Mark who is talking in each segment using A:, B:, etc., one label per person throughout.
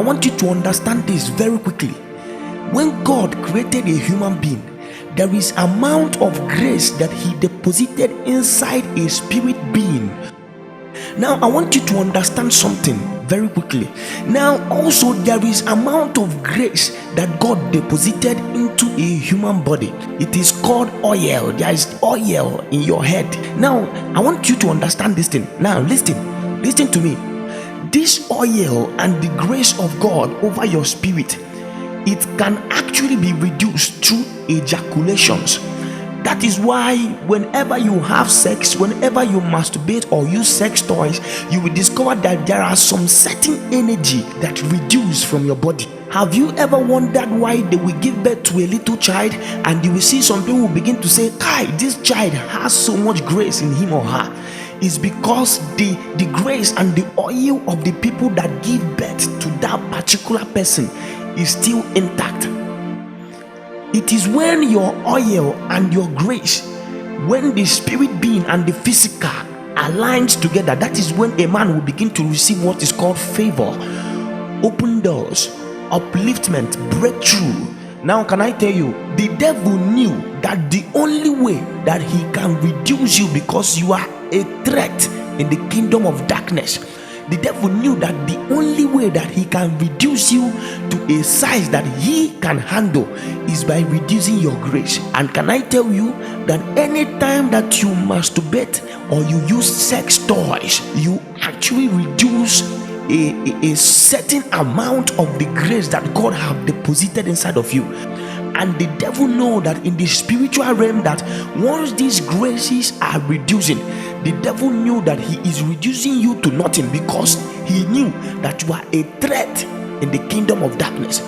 A: want you to understand this very quickly. When God created a human being, there is amount of grace that he deposited inside a spirit being. Now I want you to understand something very quickly. Now also there is amount of grace that God deposited into a human body. It is called oil. There is oil in your head. Now I want you to understand this thing. Now listen to me. This oil and the grace of God over your spirit, it can actually be reduced through ejaculations. That is why whenever you have sex, whenever you masturbate or use sex toys, you will discover that there are some certain energy that reduce from your body. Have you ever wondered why they will give birth to a little child and you will see some people will begin to say, Kai, this child has so much grace in him or her? It's because the grace and the oil of the people that give birth to that particular person is still intact. It is when your oil and your grace, when the spirit being and the physical aligns together, that is when a man will begin to receive what is called favor, open doors, upliftment, breakthrough. Now can I tell you, the devil knew that the only way that he can reduce you, because you are a threat in the kingdom of darkness, the devil knew that the only way that he can reduce you to a size that he can handle is by reducing your grace. And can I tell you that anytime that you masturbate or you use sex toys, you actually reduce a certain amount of the grace that God have deposited inside of you. And the devil know that in the spiritual realm, that once these graces are reducing, the devil knew that he is reducing you to nothing, because he knew that you are a threat in the kingdom of darkness.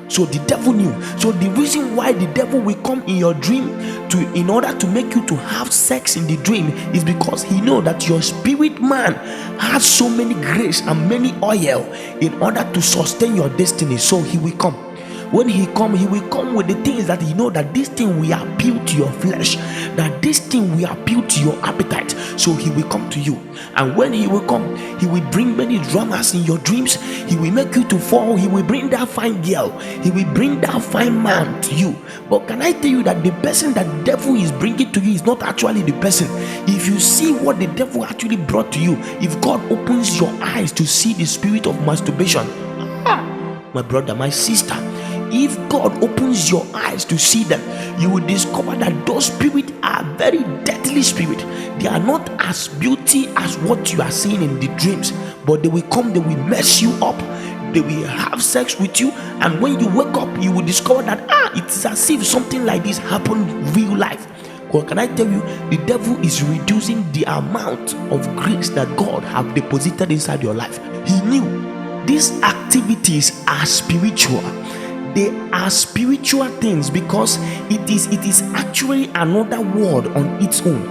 A: So the devil knew. So the reason why the devil will come in your dream in order to make you to have sex in the dream is because he know that your spirit man has so many grace and many oil in order to sustain your destiny. So he will come. When he will come with the things that he know that this thing will appeal to your flesh, that this thing will appeal to your appetite. So he will come to you. And when he will come, he will bring many dramas in your dreams. He will make you to fall. He will bring that fine girl. He will bring that fine man to you. But can I tell you that the person that the devil is bringing to you is not actually the person? If you see what the devil actually brought to you, if God opens your eyes to see the spirit of masturbation, my brother, my sister, if God opens your eyes to see them, you will discover that those spirits are very deadly spirits. They are not as beauty as what you are seeing in the dreams, but they will come, they will mess you up, they will have sex with you, and when you wake up, you will discover that it's as if something like this happened in real life. Well, can I tell you, the devil is reducing the amount of grace that God have deposited inside your life. He knew these activities are spiritual. They are spiritual things because it is actually another world on its own.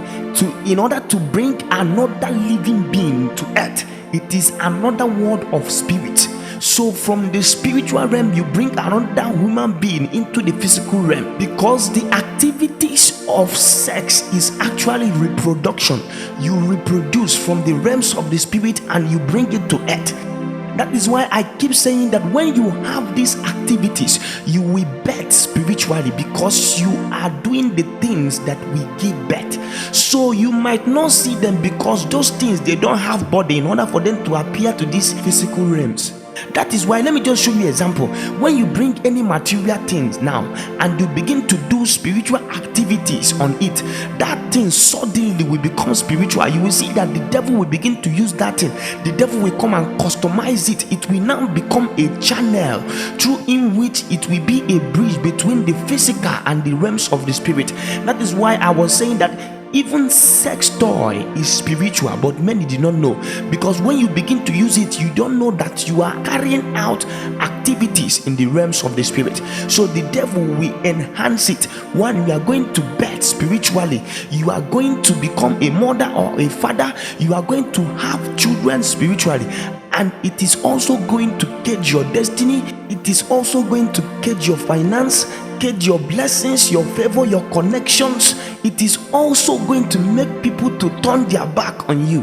A: In order to bring another living being to earth, it is another world of spirit. So from the spiritual realm, you bring another human being into the physical realm, because the activities of sex is actually reproduction. You reproduce from the realms of the spirit and you bring it to earth. That is why I keep saying that when you have these activities, you will birth spiritually, because you are doing the things that we give birth. So you might not see them, because those things, they don't have body in order for them to appear to these physical realms. That is why, let me just show you an example. When you bring any material things now and you begin to do spiritual activities on it, that thing suddenly will become spiritual. You will see that the devil will begin to use that thing. The devil will come and customize it. It will now become a channel through in which it will be a bridge between the physical and the realms of the spirit. That is why I was saying that even sex toy is spiritual, but many did not know, because when you begin to use it, you don't know that you are carrying out activities in the realms of the spirit. So the devil will enhance it. One, you are going to birth spiritually. You are going to become a mother or a father. You are going to have children spiritually. And it is also going to cage your destiny. It is also going to cage your finance, cage your blessings, your favor, your connections. It is also going to make people to turn their back on you.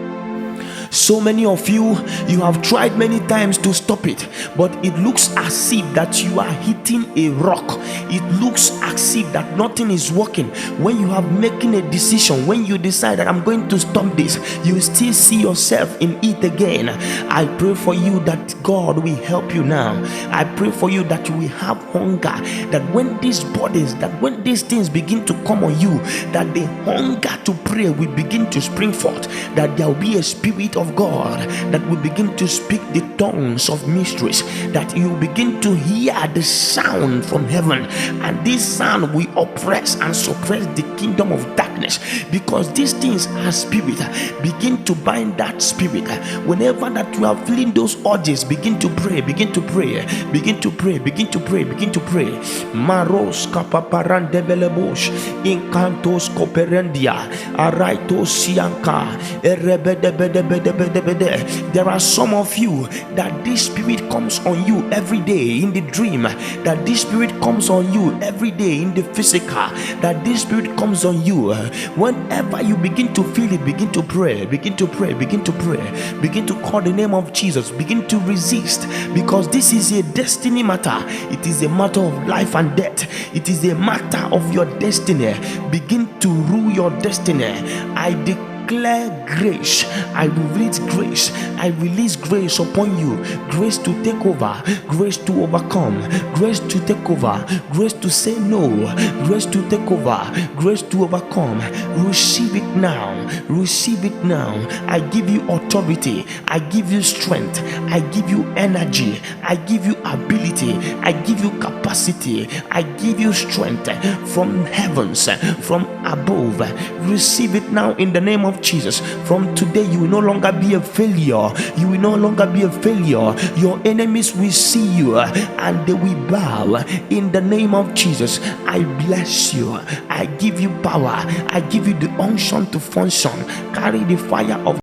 A: So many of you have tried many times to stop it, but it looks as if that you are hitting a rock. It looks as if that nothing is working. When you have making a decision, when you decide that I'm going to stop this, you still see yourself in it again. I pray for you that God will help you now. I pray for you that you will have hunger, that when these bodies, that when these things begin to come on you, that the hunger to pray will begin to spring forth, that there will be a spirit of God that will begin to speak the tongues of mysteries, that you begin to hear the sound from heaven, and this sound will oppress and suppress the kingdom of darkness, because these things are spirit. Begin to bind that spirit. Whenever that you are feeling those urges, begin to pray, begin to pray, begin to pray, begin to pray, begin to pray. Maros kapaparan develebosh incantos cooperandia araito sianka. There are some of you that this spirit comes on you every day in the dream, that this spirit comes on you every day in the physical, that this spirit comes on you. Whenever you begin to feel it, begin to pray, begin to pray, begin to pray, begin to call the name of Jesus, begin to resist, because this is a destiny matter. It is a matter of life and death. It is a matter of your destiny. Begin to rule your destiny. I declare declare grace. I release grace. I release grace upon you. Grace to take over. Grace to overcome. Grace to take over. Grace to say no. Grace to take over. Grace to overcome. Receive it now. Receive it now. I give you authority. I give you strength. I give you energy. I give you ability. I give you capacity. I give you strength from heavens, from above. Receive it now in the name of Jesus. From today, you will no longer be a failure. You will no longer be a failure. Your enemies will see you and they will bow in the name of Jesus. I bless you. I give you power. I give you the unction to function. Carry the fire of